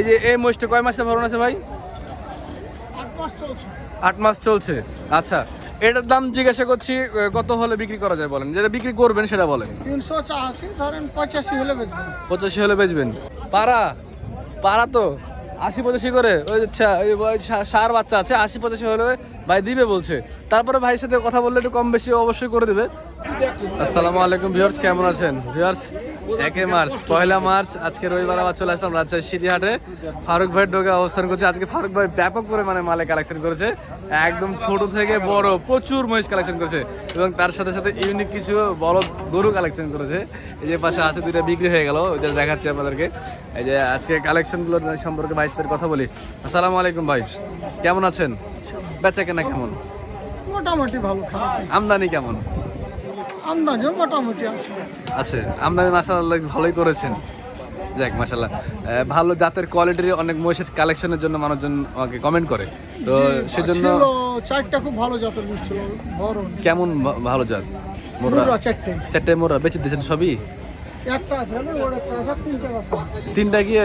এই যে এই মহিষটা কয় মাসে ভরণ আছে ভাই? 8 মাস চলছে। আচ্ছা, এটার দাম জিজ্ঞাসা করছি কত হলে বিক্রি করা যায় বলেন, যেটা বিক্রি করবেন সেটা বলেন। 380 ধরেন 85 হলে বেচবেন। 85 হলে বেচবেন। পারা তো 80-85 করে ওই সার বাচ্চা আছে, 80-85 হলে ভাই দিবে বলছে। তারপরে ভাইয়ের সাথে কথা বললে একটু কম বেশি অবশ্যই করে দিবে। আসসালামু আলাইকুম ভিউয়ার্স, কেমন আছেন ভিউয়ার্স? 1 মার্চ, 1 মার্চ আজকে রবিবার আবার চলে আসলাম রাজশাহী সিটি হাটে। ফারুক ভাইয়ের ডোকে অবস্থান করছে। আজকে ফারুক ভাই ব্যাপক পরিমাণে মালে কালেকশন করেছে, একদম ছোট থেকে বড় প্রচুর মহিষ কালেকশন করেছে এবং তার সাথে সাথে ইউনিক কিছু বলদ গরু কালেকশন করেছে। এই যে পাশে আছে দুইটা বিক্রি হয়ে গেল, ওদের দেখাচ্ছি আপনাদেরকে। এই যে আজকে কালেকশনগুলো সম্পর্কে ভাইয়ের সাথে কথা বলি। আসসালামু আলাইকুম ভাই, কেমন আছেন? বেচা কেনা কেমন? মোটামুটি ভালো, খারাপ না। আমদানি কেমন? আমদানি মোটামুটি আছে। আমদানি মাশাআল্লাহ ভালোই করেছেন। যাক মাশাআল্লাহ, ভালো জাতের কোয়ালিটির অনেক মহিষের কালেকশনের জন্য মানুষজন আমাকে কমেন্ট করে, তো সেজন্য চারটা খুব ভালো জাতের মহিষ ছিল, বড়। কেমন ভালো জাত? মোররা চারটে মোররা বেচে দিয়েছেন সবই? একটা আছে না, ওর একটা আছে, তিনটা আছে। তিনটা গিয়ে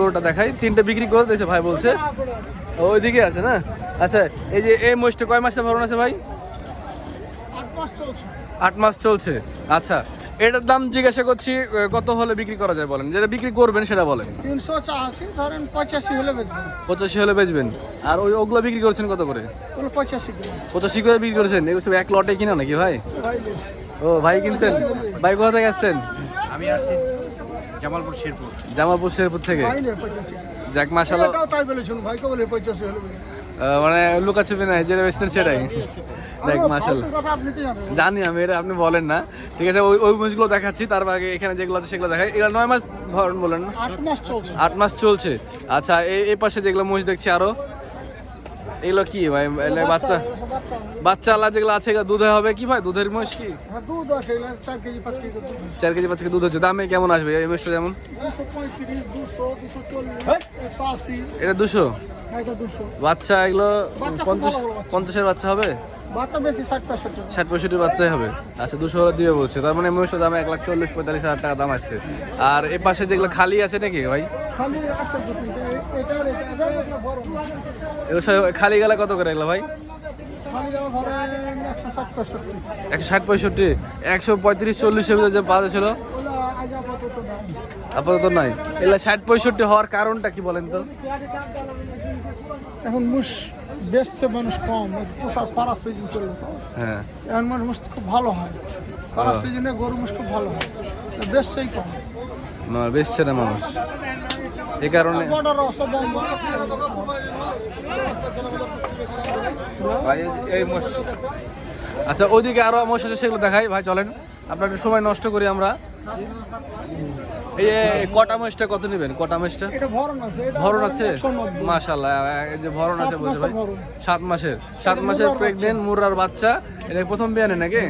ওটা দেখাই, তিনটা বিক্রি করে দিয়েছে ভাই বলছে। ওইদিকে আছে না? আচ্ছা, এই যে এই মহিষটা কয় মাসে ভরণ আছে ভাই? 8 মাস চলছে। 8 মাস চলছে। আচ্ছা, এটার দাম জিজ্ঞাসা করছি কত হলে বিক্রি করা যায় বলেন, যেটা বিক্রি করবেন সেটা বলেন। 380 ধরেন 85 হলে বেচবেন। 85 হলে বেচবেন। আর ওগুলো বিক্রি করছেন কত করে? ওগুলো 85 করে। 85 করে বিক্রি করেছেন? এগুলো সব এক লটে কিনা নাকি ভাই? ও ভাই কিনছেন? ভাই কোথা থেকে আসছেন? আমি আসছি জামালপুর শেরপুর। জামালপুর শেরপুর থেকে। যাক মাশাআল্লাহ, এটাও তাই বলেছিল ভাই, কে বলে 85 হলে বেচবেন। মানে লুকাচ্ছে না, যেটা বেচতেন সেটাই। দেখ মাশাআল্লাহ, কথা আপনি কি জানেন? জানি আমি, এটা আপনি বলেন না, ঠিক আছে। ওই মহিষগুলো দেখাচ্ছি, তার আগে এখানে যেগুলো আছে সেগুলো দেখাই। এগুলো 9 মাস ভরণ বলেন না? 8 মাস চলছে। 8 মাস চলছে। আচ্ছা, এই পাশে যেগুলো মহিষ দেখছি আরো, এগুলো কি ভাই? বাচ্চা আলা যেগুলো আছে এগুলো দুধে হবে কি ভাই? দুধের মহিষ কি? হ্যাঁ, দুধ আছে, 4 কেজি 5 কেজি দুধ। 4 কেজি 5 কেজি দুধ হচ্ছে। দামে কেমন আসবে এই মহিষটা? যেমন 235, 200, 240, 180। এটা 200। এটা 200। বাচ্চা এগুলো বাচ্চা 50-এর বাচ্চা হবে? বাচ্চা বেশি 60-65। 60-65 বাচ্চাই হবে। আচ্ছা, 200 হলে দিয়ে বলছে। তার মানে মহিষটার দাম 1,40,000-45,000 টাকা দাম আসছে। আর এ পাশে যেগুলো খালি আছে নাকি ভাই? খালি আছে দু তিনটে, এটা বড়। এগুলো সব খালি গেলে কত করে এগুলো ভাই? খালি যাওয়া ধরেন 160-65। 160-65, 135-40-এর ভিতরে যে পাওয়া ছিল ওগুলো আজ আপাতত দাম। আপাতত নাই। এগুলো 60-65 হওয়ার কারণটা কি বলেন তো? এখন মুষ বেচছে মানুষ কম, পোশাক খরার সিজন চলবে তো। হ্যাঁ, এখন মুষ খুব ভালো হয়, খরার সিজনে গরু মুষ খুব ভালো হয়, বেচছেই কম। বেচছে না মানুষ, এই কারণে। বর্ডার অসব আচ্ছা, ওইদিকে আরো মহিষ আছে, সেগুলো দেখাই ভাই, চলেন। আপনার একটু সময় নষ্ট করি আমরা। এই যে কটা মহিষটা কত নেবেন? কটা মহিষটা এটা ভরণ আছে, এটা ভরণ আছে? 190। মাশাআল্লাহ, এই যে ভরণ আছে বলছে ভাই। 7 মাসের মুরার প্রেগনেন্ট মুরার বাচ্চা। এটা প্রথম বিয়ানে নাকি?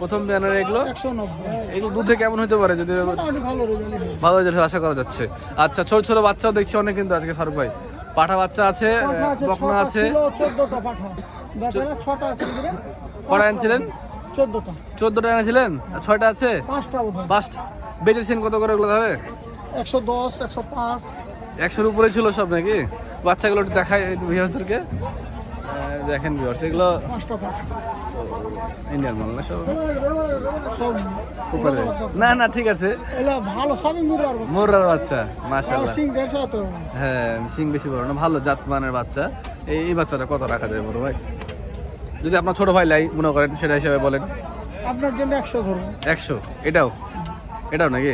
প্রথম বিয়ানের এগুলো 190। এগুলো দুধে কেমন হতে পারে? যদি মোটামুটি ভালো রেজাল্ট। ভালো রেজাল্ট আশা করা যাচ্ছে। আচ্ছা, ছোট ছোট বাচ্চাও দেখছি অনেক কিন্তু আজকে ফারুক ভাই। পাঠা বাচ্চা আছে, বকনা আছে। 14টা পাঠা, বেচারা 6টা আছে। কটা এনেছিলেন? 14টা। 14টা এনেছিলেন, আর 6টা আছে। 5টা বোধহয়। 5টা বেচেছেন কত করে ওগুলো ধরে? 110, 105। 100-এর উপরে ছিল সব নাকি? বাচ্চাগুলো একটু দেখাই ভিউয়ার্সদেরকে। দেখেন ভিউয়ার্স, এগুলো 5টা পাঠা ইন্ডিয়ান মাল না সব? সব উপরে না না, ঠিক আছে। এলা ভালো, সবই মুরার বাচ্চা। মোররার বাচ্চা মাশাআল্লাহ। সিং 150 তো। হ্যাঁ, সিং বেশি বড় না, ভালো জাতমানের বাচ্চা। এই বাচ্চাটা কত রাখা যায় বড় ভাই? যদি আপনার ছোট ভাই লাই মনে করেন, সেটা হিসাবে বলেন। আপনার জন্য 100 ধরবো। 100? এটাও নাকি?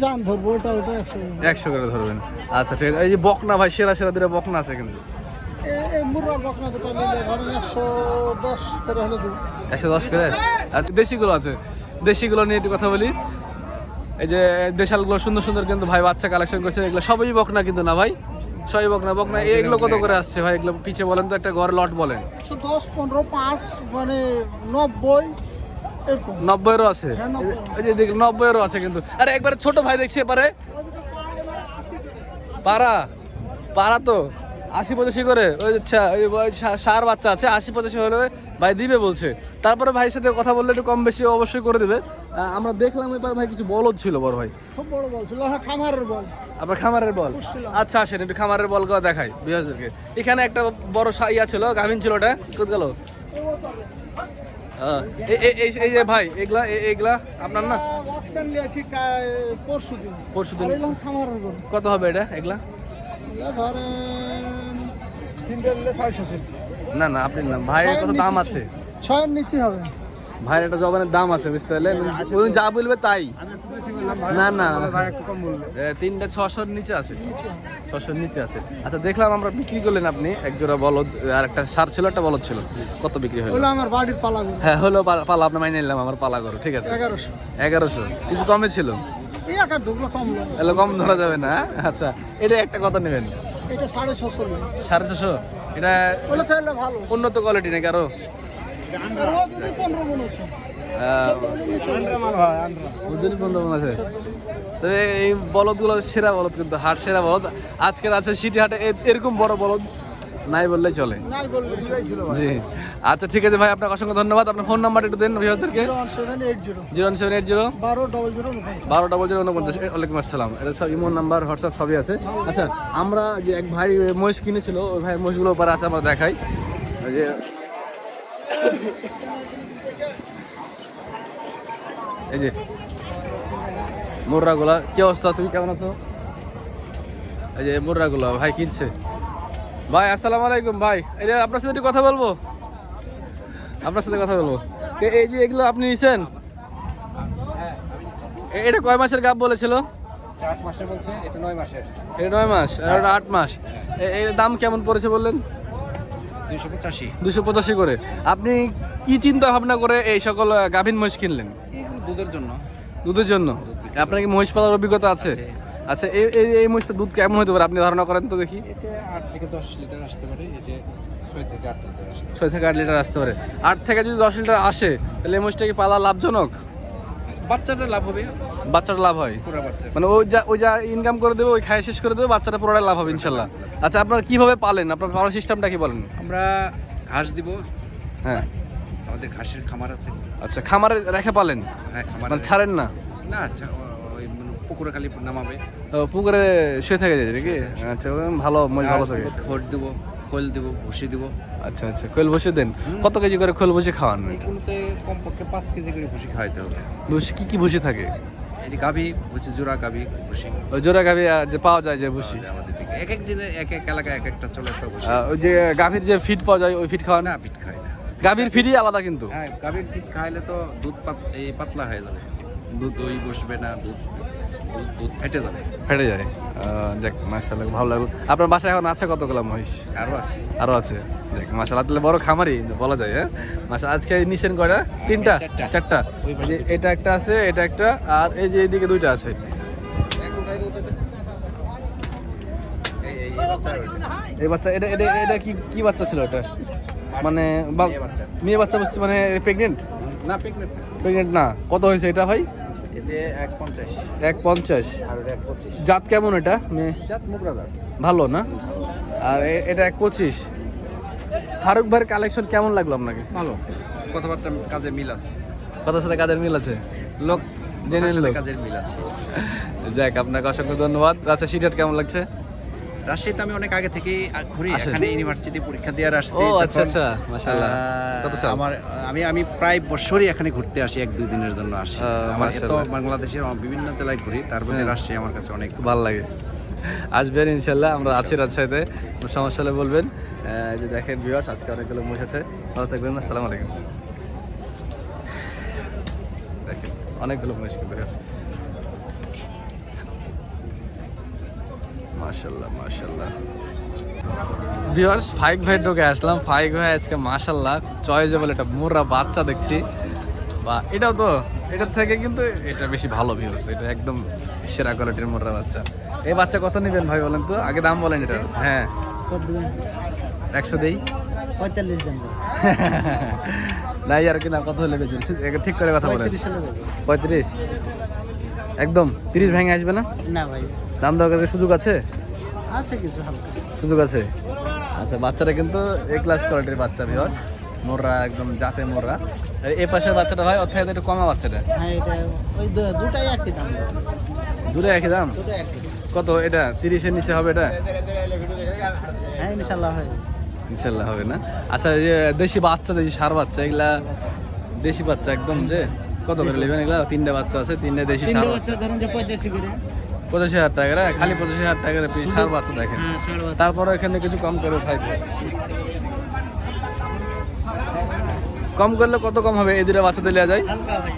জান ধরবো, ওটা 100। 100 করে ধরবেন। আচ্ছা, ঠিক আছে। এই যে বকনা ভাই, সেরা দুটো বকনা আছে কিন্তু। এই মুরার বকনা দুটো নিলে ধরেন 110 করে হলে দেবো। 110 করে। আর দেশিগুলো আছে, দেশিগুলো নিয়ে একটু কথা বলি। এই যে দেশালগুলো সুন্দর সুন্দর কিন্তু ভাই বাচ্চা কালেকশন করছে। এগুলো সবই বকনা কিন্তু না ভাই? সবই বকনা। এগুলো কত করে আসছে ভাই? এগুলো পিছিয়ে বলেন তো, একটা ঘর লট বলেন। 10, 15, 5 মানে 90 এরকম। 90-এরও আছে? হ্যাঁ, 90। এই যে দেখুন, 90-এরও আছে কিন্তু। আরে একবারে ছোট ভাই দেখছি এবারে। পারা তো 80-85 করে ওই আচ্ছা ওই সার বাচ্চা আছে 80-85 হলে ভাই দিবে বলছে। তারপরে ভাইয়ের সাথে কথা বললে একটু কম বেশি অবশ্যই করে দেবে। আমরা দেখলাম এবার ভাই কিছু বলদ ছিল বড় ভাই, খুব বড় বল ছিল, হ্যাঁ খামারের বল। আপনার খামারের বল? পুষছিলাম। আচ্ছা আসেন একটু খামারের বলগুলো দেখাই বিহারদেরকে। এখানে একটা বড় ইয়া ছিল, গাভিন ছিল, ওটা কোথা গেল? এই যে ভাই এগুলা এগুলা আপনার না? অকশন লিয়েছি পরশুদিন। পরশুদিন। আর এগুলো খামারের বল। কত হবে এটা এগুলা? এগুলো ধরেন 3 নিলে 600। না না আপনি না, ভাইয়ের কত দাম আছে? 6 এর নিচে হবে। ভাইয়ের একটা জবানের দাম আছে বুঝতে পারলেন, উনি যা বলবে তাই। না না 3টা 600-র নিচে আছে, 600-র নিচে আছে। আচ্ছা দেখলাম আমরা বিক্রি করলেন আপনি এক জোড়া বলদ, আর একটা সার ছিল, একটা বলদ ছিল, কত বিক্রি হলো? ওগুলো আমার বাড়ির পালা গরু। হ্যাঁ হলো পালা, আপনি মাইনে নিলাম আমার পালা করো, ঠিক আছে। 1100। 1100 কিছু কমে ছিল, এই একার ঢুকলো কম লাগে। এগুলো কম ধরা যাবে না। আচ্ছা এটা একটা কথা নেবেন? এটা 650 টাকা। 650? এটা ওগুলো চাইলে ভালো। উন্নত কোয়ালিটি নাকি আরো? আরো যদি 15 মণ আছে। ওজনই 15 মণ আছে। তো এই বলদগুলো সেরা বলদ, কিন্তু হাট সেরা বলদ আজকের আছে সিটি হাটে। এরকম বড় বলদ নাই বললেই চলে। নাই বললে জি আচ্ছা ঠিক আছে ভাই, আপনাকে অসংখ্য ধন্যবাদ। আপনার ফোন নাম্বারটা একটু দেন ভিউয়ারদেরকে। 01780 01780 120049। 120049। ওয়ালাইকুম আসসালাম। এটা সব ইমো নাম্বার, হোয়াটসঅ্যাপ সবই আছে। আচ্ছা আমরা যে এক ভাই মহিষ কিনেছিল, ওই ভাই মহিষগুলো ওপরে আছে, আমরা দেখাই। ওই যে এই যে মুর্রাগুলা, কি অবস্থা? তুমি কেমন আছো? এই যে মুর্রাগুলা ভাই কিনছে। ভাই আসসালামু আলাইকুম ভাই, এটা আপনার সাথে একটু কথা বলবো, আপনার সাথে কথা বলবো। এই যে এগুলো আপনি নিছেন, এটা কয় মাসের গাব বলেছিল? 8 মাসের বলছে, এটা 9 মাসের। এটা 9 মাস আর ওটা 8 মাস। এর দাম কেমন পড়েছে বললেন? 285। 285 করে। আপনি কি চিন্তা ভাবনা করে এই সকল গাভীন মহিষ কিনলেন? এগুলো দুধের জন্য। দুধের জন্য? আপনার কি মহিষ পালার অভিজ্ঞতা আছে? আচ্ছা এই মহিষটা দুধ কেমন হতে পারে আপনি ধারণা করেন তো দেখি। এতে 8 থেকে 10 লিটার আসতে পারে, এতে 6 থেকে 8 লিটার আসতে পারে। 6 থেকে 8 লিটার আসতে পারে। 8 থেকে যদি 10 লিটার আসে তাহলে এই মহিষটা কি পালা লাভজনক? বাচ্চাটা লাভ হবে, বাচ্চাটা লাভ হয় পুরো বাচ্চা। মানে ওই যা ইনকাম করে দেবে, ওই খায় শেষ করে দেবে, বাচ্চাটা পুরোটা লাভ হবে ইনশাল্লাহ। আচ্ছা আপনার কিভাবে পালেন, আপনার পালার সিস্টেমটা কি বলেন? আমরা ঘাস দিব, হ্যাঁ আমাদের ঘাসের খামার আছে। আচ্ছা খামারে রেখে পালেন, হ্যাঁ খামার মানে ছাড়েন না? না, আচ্ছা ওই পুকুরে খালি নামাবে, ও, পুকুরে শুয়ে থেকে যায় নাকি? আচ্ছা ভালো, মহিষ ভালো থাকে। খড় দিব, খোল দিব, ভুসি দিব। আচ্ছা আচ্ছা খোল বসে দেন? কত কেজি করে খোল বসে খাওয়ান? এগুলোতে কমপক্ষে 5 কেজি করে ভুসি খাওয়াইতে হবে। ভুসি কি ভুসি থাকে? এই গাভি হচ্ছে জোড়া গাভি ভুসি ওই জোড়া গাভি যে পাওয়া যায় যে ভুসি, আমাদের দিকে এক এক জেলায় এক এক এলাকায় এক একটা চলে একটা ভুসি। ওই যে গাভীর যে ফিট পাওয়া যায় ওই ফিট খাওয়ান? না, পিঠ খায় না। গাভীর ফিটই আলাদা কিন্তু। হ্যাঁ, গাভীর পিঠ খাইলে তো দুধ পাতলা হয়ে যাবে, দুধ দই বসবে না, দুধ দুধ ফেটে যাবে, ফেটে যায়। যাক মাশাআল্লাহ, ভালো লাগলো। আপনার বাসায় এখন আছে কতগুলো মহিষ? আরও আছে। আরো আছে? যাক মাশাআল্লাহ, তাহলে বড় খামারই বলা যায়। হ্যাঁ মাশাআল্লাহ। আজকে নিছেন কয়টা? 3টা? 4টা? এটা একটা আছে, এটা একটা, আর এই যে এইদিকে 2টা আছে। এই বাচ্চা এটা এটা এটা কি বাচ্চা ছিল এটা? মানে মেয়ে বাচ্চা বুঝছি, মানে প্রেগনেন্ট? না, প্রেগনেন্ট না। কত হয়েছে এটা ভাই? এতে 150 150। আর ওটা 125। জাত কেমন এটা? মেয়ে জাত মুগরা জাত, ভালো না? আর এটা 125। ফারুক ভাইয়ের কালেকশন কেমন লাগলো আপনাকে? ভালো, কথাবার্তা কাজে মিল আছে, কথার সাথে কাজের মিল আছে, লোক জেনে নিল। কাজের মিল আছে। যাক আপনাকে অসংখ্য ধন্যবাদ। আচ্ছা সিটার কেমন লাগছে? রাজশাহীতে আমি অনেক আগে থেকেই ঘুরি, আসেন? এখানে ইউনিভার্সিটি পরীক্ষা দেওয়ার আসছি। ও আচ্ছা আচ্ছা মাশাআল্লাহ। কত সাল? আমি প্রায় বছরই এখানে ঘুরতে আসি, 1-2 দিনের জন্য আসি। আমার এত মাশাআল্লাহ। বাংলাদেশের বিভিন্ন জেলায় ঘুরি, তার মধ্যে রাজশাহী আমার কাছে অনেক ভালো লাগে। আসবেন ইনশাল্লাহ, আমরা আছি রাজশাহীতে, কোনো সমস্যা হলে বলবেন। এই যে দেখেন ভিউয়ার্স, আজকে অনেকগুলো মহিষ আছে। ভালো থাকবেন, আসসালামু আলাইকুম। দেখেন অনেকগুলো মহিষ কিন্তু মাশাআল্লাহ মাশাআল্লাহ। ভিউয়ার্স ফাইক ভাই ঢোকে আসলাম। ফাইক ভাই আজকে মাশাআল্লাহ চয়েজেবল একটা মোরা বাচ্চা দেখছি, বা এটাও তো এটার থেকে কিন্তু এটা বেশি ভালো ভিউয়ার্স, এটা একদম সেরা কোয়ালিটির মোরা বাচ্চা। এই বাচ্চা কত নেবেন ভাই বলেন তো, আগে দাম বলেন এটা। হ্যাঁ 100 দেই, 45 দেন। নাই আর কি না, কত হলে বেচবেন ঠিক করে কথা বলেন। 35 একদম 30 ভেঙে আসবে না? না ভাই, দাম দরকারের সুযোগ আছে? আছে কিছু হালকা। সুযোগ আছে। আচ্ছা, বাচ্চাটা কিন্তু এ ক্লাস কোয়ালিটির বাচ্চা ভিউয়ার্স, মোররা একদম জাতে মোররা। আর এই পাশের বাচ্চাটা ভাই ওর থেকে একটু কমা বাচ্চাটা। হ্যাঁ, এটা ওই দুটাই একই দাম। দূরে একই দাম? দুটাই একই। কত এটা? 30-এর নিচে হবে এটা? হ্যাঁ, ইনশাল্লাহ হয়। ইনশাল্লাহ হবে না। আচ্ছা, এই যে দেশি বাচ্চা, দেশি ষাঁড় বাচ্চা, এগুলা দেশি বাচ্চা একদম যে কত করে নেবেন এগুলা? 3টে বাচ্চা আছে, 3টে দেশি ষাঁড় বাচ্চা। ধরুন যে 85 করে। 85,000 টাকা করে, খালি 85,000 টাকা করে পিস ষাঁড় বাচ্চা দেখেন। হ্যাঁ, ষাঁড় বাচ্চা। তারপরে এখানে কিছু কম করে উঠাইবে। কম করলে কত কম হবে? এই দুটো বাচ্চা দিলে যায় হালকা ভাই।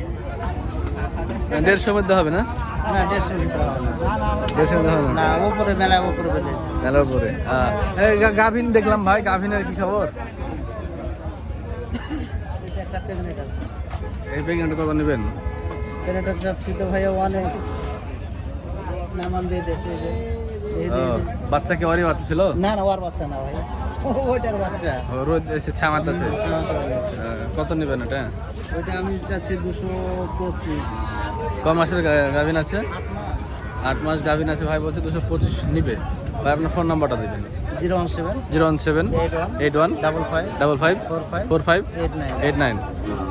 150 মধ্যে হবে না? না, 150 লিটার হবে না। 150 মধ্যে হবে না? না, উপরে মেলা উপরে বলে। মেলার পরে গাভিন দেখলাম ভাই, গাভিনের কি খবর? এটা একটা প্রেগনেন্ট আছে। এই প্রেগনেন্ট কত নেবেন? প্রেগনেন্ট যাচ্ছি তো ভাইয়া অনেক নামান দিয়ে দেশে যে এই ও, বাচ্চা কি ওরই বাচ্চা ছিল? না না, ওর বাচ্চা না ভাই, ওইটার বাচ্চা। ও, রোজ এসে ছামাত আছে। কত নেবেন এটা? ওইটা আমি চাচ্ছি 225। ক মাসের গাভিন আছে? 8 মাস গাভিন আছে ভাই, বলছে 225 নিবে ভাই। আপনার ফোন নাম্বারটা দিবেন। 017 017 81 55 55 45 45 89 89।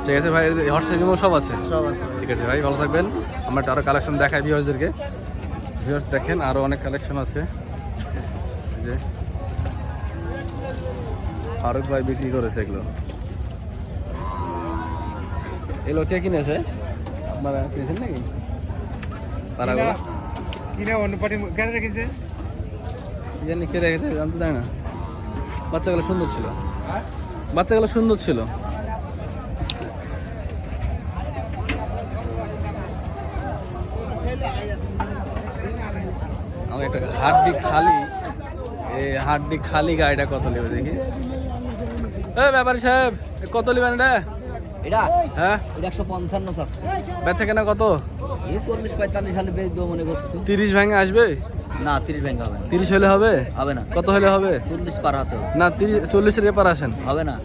ঠিক আছে ভাই, হোয়াটসঅ্যাপ ইমো সব আছে। সব আছে। ঠিক আছে ভাই, ভালো থাকবেন। আমরা আরও কালেকশন দেখাই ভিউয়ার্সদেরকে। ভিউয়ার্স দেখেন, আরও অনেক কালেকশন আছে। এই যে ফারুক ভাই বিক্রি করেছে এগুলো। এগুলো কে কিনেছে? আপনারা কিনেছেন নাকি পাড়াগুলো? কিনে অন্য পার্টি কেন রেখেছে? জানি কে রেখেছে, জানতে চাই না। বাচ্চাগুলো সুন্দর ছিল, বাচ্চাগুলো সুন্দর ছিল। আমি একটা হাড্ডি খালি, এই হাড্ডি খালি গাড়িটা কত নেবে দেখি। ব্যাপারী সাহেব, কত নেবেন এটা? এটা হ্যাঁ, এটা 155 আছে। বেচা কেনা কত? এই 40-45 সালে বেচ দেবো মনে করছি। 30 ভেঙে আসবে? না, 30 ব্যাংক হবে না। 30 হলে হবে? হবে না। কত হলে হবে? 40 পার হাতে না, 40-এর এপার আসেন। হবে না।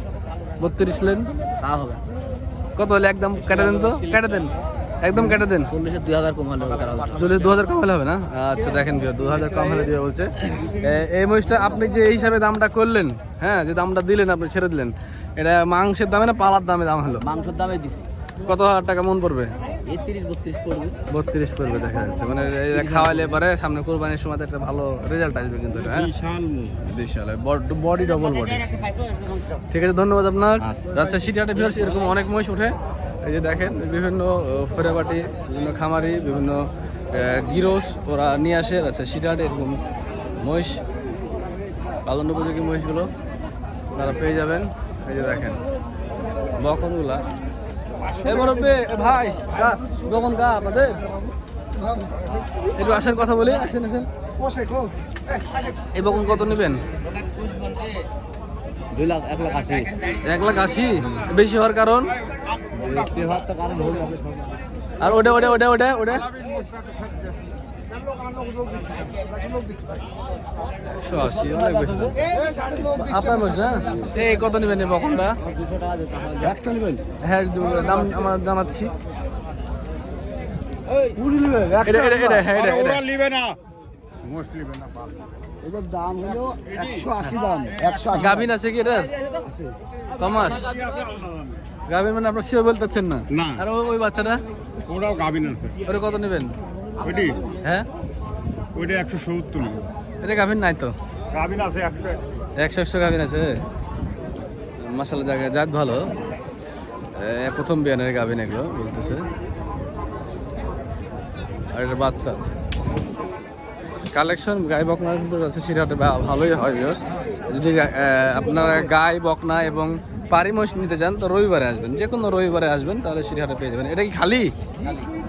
32 লেন। তা হবে। কত হলে একদম কেটে দেন তো, কেটে দেন, একদম কেটে দেন। 40-এর 2000 কম হলে হবে। 2000 কম হলে হবে না? আচ্ছা দেখেন, 2000 কম হলে দিবে বলছে। এই মহিষটা আপনি যে এই হিসাবে দামটা করলেন, হ্যাঁ, যে দামটা দিলেন আপনি, ছেড়ে দিলেন, এটা মাংসের দামে না পালার দামে দাম হলো? মাংসের দামে দিছি। কত হাজার টাকা মন পড়বে? এই 30-32 পড়বে। 32 পড়বে দেখা যাচ্ছে। মানে এটা খাওয়াইলে পরে সামনে কোরবানির সময় একটা ভালো রেজাল্ট আসবে কিন্তু এটা। বিশাল বডি, ডবল বডি। ঠিক আছে, ধন্যবাদ আপনার। রাজশাহী সিটি হাটে ভিউয়ার্স এরকম অনেক মহিষ ওঠে। এই যে দেখেন, বিভিন্ন ফেরাবাটি, বিভিন্ন খামারি, বিভিন্ন গিরোস ওরা নিয়ে আসে রাজশাহী সিটি হাটে। এরকম মহিষ, পালন উপযোগী মহিষগুলো আপনারা পেয়ে যাবেন। এই যে দেখেন বকনগুলা। এই মুরব্বি, ভাই বকন কা আপনাদের? একটু আসেন, কথা বলি, আসেন আসেন। এই বকন কত নেবেন? 2,80,000। 1,80,000? বেশি হওয়ার কারণ? বেশি হওয়ার তো কারণ হলো। আর ওটা ওটা ওটা ওটা ওটা 180, অনেক বেশি। আপনার মধ্যে না? এই কত নেবেন এই বকনটা? 200 টাকা দিতে হবে। একটা নেবেন? হ্যাঁ, দাম আমরা জানাচ্ছি। এটার দাম হলো 180 দাম। 180 গাভিন আছে কি এটা? আছে। কমাস গাভিন মানে আপনার শিও বলতেছেন না? না। আর ওই বাচ্চাটা ওরাও গাভিন আছে। ওটা কত নেবেন? ওইটি হ্যাঁ, ওইটা 170 নেবে। এটা গাভিন নাই তো? গাভিন আছে 100। 100 গাভিন আছে। মাসাল্লাহ, জায়গায় জাত ভালো। প্রথম বিয়ানের গাভিন এগুলো বলতেছে। আর এটা বাচ্চা আছে। কালেকশন গাই বকনার ভিতরে আছে সিরাটে ভালোই হয় ভিউয়ার্স। যদি আপনারা গাই বকনা এবং পারি মহিষ নিতে চান তো রবিবারে আসবেন, যে কোনো রবিবারে আসবেন, তাহলে সিরাটে পেয়ে যাবেন। এটা কি খালি?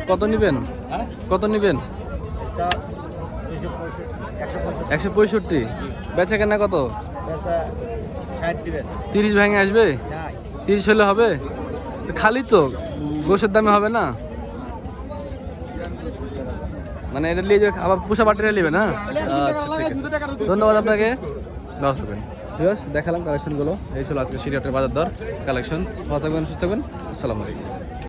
কত নেবেন? কত নেবেন? 165। বেচা কেনা কত? 30 ভেঙে আসবে? 30 হলে হবে? খালি তো গোশের দামে হবে না? মানে এটা নিয়ে আবার পুষা পাটিরা নেবে না? আচ্ছা, ঠিক আছে, ধন্যবাদ আপনাকে। দশ হবেন। ঠিক আছে, দেখালাম কালেকশনগুলো। এই ছিল আজকে সিটি হাটের বাজার দর কালেকশন। ভালো থাকবেন, সুস্থ থাকবেন। আসসালামু আলাইকুম।